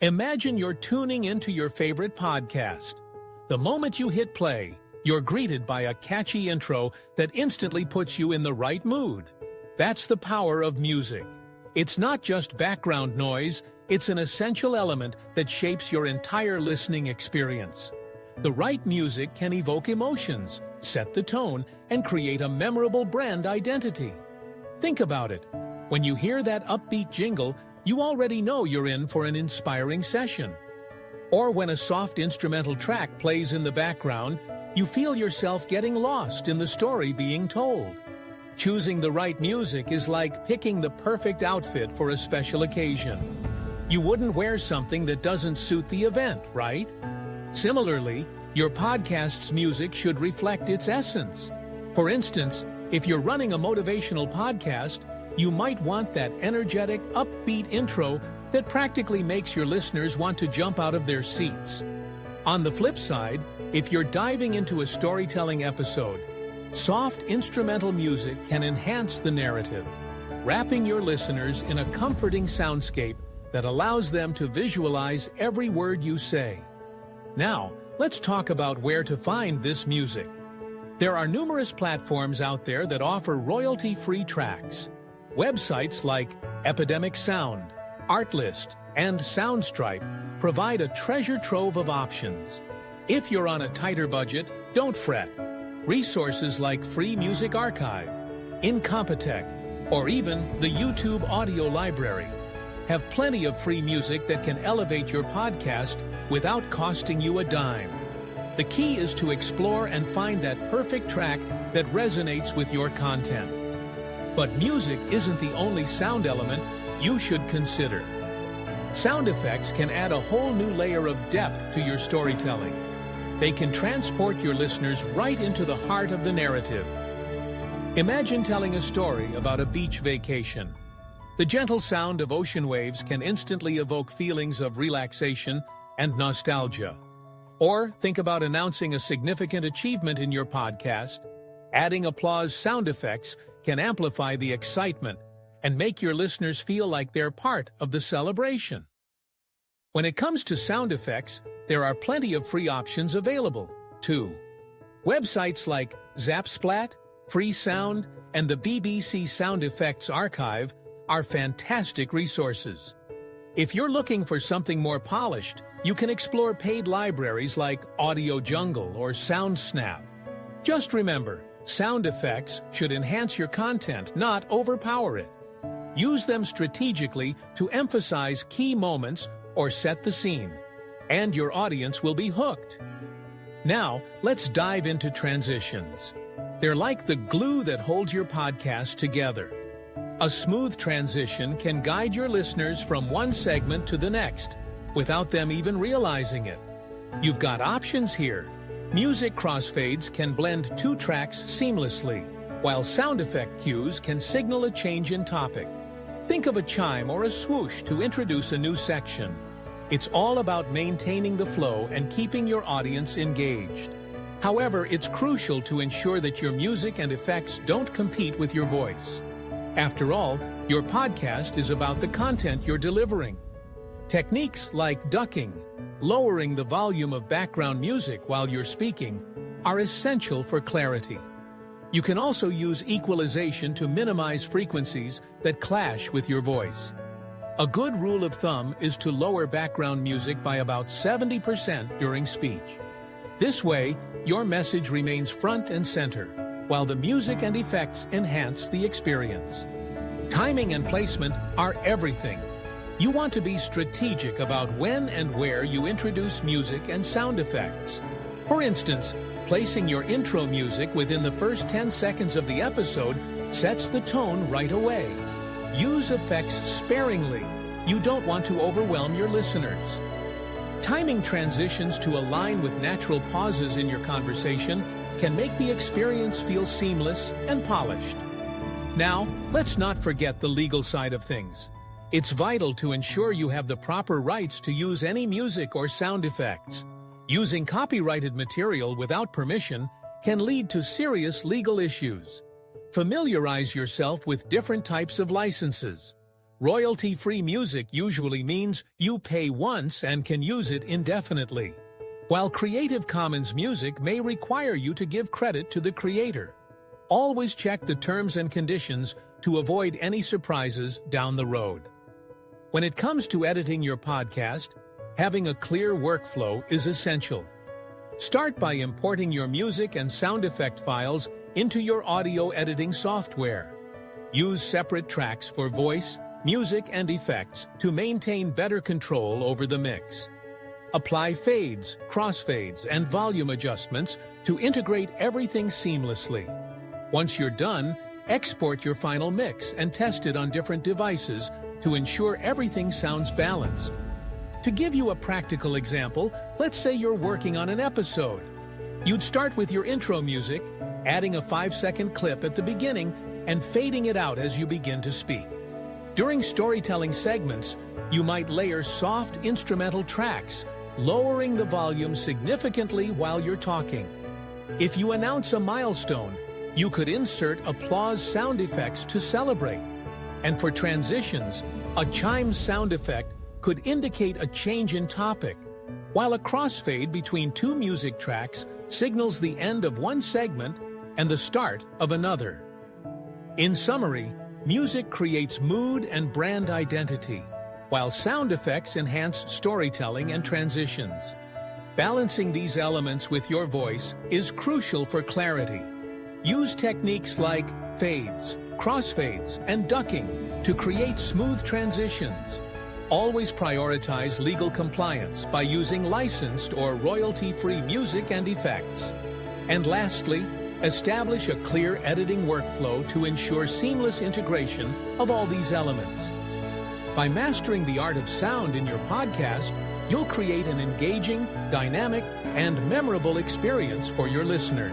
Imagine you're tuning into your favorite podcast. The moment you hit play, you're greeted by a catchy intro that instantly puts you in the right mood. That's the power of music. It's not just background noise, it's an essential element that shapes your entire listening experience. The right music can evoke emotions, set the tone, and create a memorable brand identity. Think about it. When you hear that upbeat jingle, you already know you're in for an inspiring session. Or when a soft instrumental track plays in the background, you feel yourself getting lost in the story being told. Choosing the right music is like picking the perfect outfit for a special occasion. You wouldn't wear something that doesn't suit the event, right? Similarly, your podcast's music should reflect its essence. For instance, if you're running a motivational podcast, you might want that energetic, upbeat intro that practically makes your listeners want to jump out of their seats. On the flip side, if you're diving into a storytelling episode, soft instrumental music can enhance the narrative, wrapping your listeners in a comforting soundscape that allows them to visualize every word you say. Now, let's talk about where to find this music. There are numerous platforms out there that offer royalty-free tracks. Websites like Epidemic Sound, Artlist, and Soundstripe provide a treasure trove of options. If you're on a tighter budget, don't fret. Resources like Free Music Archive, Incompetech, or even the YouTube Audio Library have plenty of free music that can elevate your podcast without costing you a dime. The key is to explore and find that perfect track that resonates with your content. But music isn't the only sound element you should consider. Sound effects can add a whole new layer of depth to your storytelling. They can transport your listeners right into the heart of the narrative. Imagine telling a story about a beach vacation. The gentle sound of ocean waves can instantly evoke feelings of relaxation and nostalgia. Or think about announcing a significant achievement in your podcast. Adding applause sound effects can amplify the excitement and make your listeners feel like they're part of the celebration. When it comes to sound effects, there are plenty of free options available, too. Websites like Zapsplat, Freesound, and the BBC Sound Effects Archive are fantastic resources. If you're looking for something more polished, you can explore paid libraries like Audio Jungle or SoundSnap. Just remember, sound effects should enhance your content, not overpower it. Use them strategically to emphasize key moments or set the scene, and your audience will be hooked. Now, let's dive into transitions. They're like the glue that holds your podcast together. A smooth transition can guide your listeners from one segment to the next, without them even realizing it. You've got options here. Music crossfades can blend two tracks seamlessly, while sound effect cues can signal a change in topic. Think of a chime or a swoosh to introduce a new section. It's all about maintaining the flow and keeping your audience engaged. However, it's crucial to ensure that your music and effects don't compete with your voice. After all, your podcast is about the content you're delivering. Techniques like ducking, lowering the volume of background music while you're speaking, are essential for clarity. You can also use equalization to minimize frequencies that clash with your voice. A good rule of thumb is to lower background music by about 70% during speech. This way, your message remains front and center, while the music and effects enhance the experience. Timing and placement are everything. You want to be strategic about when and where you introduce music and sound effects. For instance, placing your intro music within the first 10 seconds of the episode sets the tone right away. Use effects sparingly. You don't want to overwhelm your listeners. Timing transitions to align with natural pauses in your conversation can make the experience feel seamless and polished. Now, let's not forget the legal side of things. It's vital to ensure you have the proper rights to use any music or sound effects. Using copyrighted material without permission can lead to serious legal issues. Familiarize yourself with different types of licenses. Royalty-free music usually means you pay once and can use it indefinitely, while Creative Commons music may require you to give credit to the creator. Always check the terms and conditions to avoid any surprises down the road. When it comes to editing your podcast, having a clear workflow is essential. Start by importing your music and sound effect files into your audio editing software. Use separate tracks for voice, music, and effects to maintain better control over the mix. Apply fades, crossfades, and volume adjustments to integrate everything seamlessly. Once you're done, export your final mix and test it on different devices to ensure everything sounds balanced. To give you a practical example, let's say you're working on an episode. You'd start with your intro music, adding a 5-second clip at the beginning and fading it out as you begin to speak. During storytelling segments, you might layer soft instrumental tracks, lowering the volume significantly while you're talking. If you announce a milestone, you could insert applause sound effects to celebrate. And for transitions, a chime sound effect could indicate a change in topic, while a crossfade between two music tracks signals the end of one segment and the start of another. In summary, music creates mood and brand identity, while sound effects enhance storytelling and transitions. Balancing these elements with your voice is crucial for clarity. Use techniques like fades, crossfades, and ducking to create smooth transitions. Always prioritize legal compliance by using licensed or royalty-free music and effects. And lastly, establish a clear editing workflow to ensure seamless integration of all these elements. By mastering the art of sound in your podcast, you'll create an engaging, dynamic, and memorable experience for your listeners.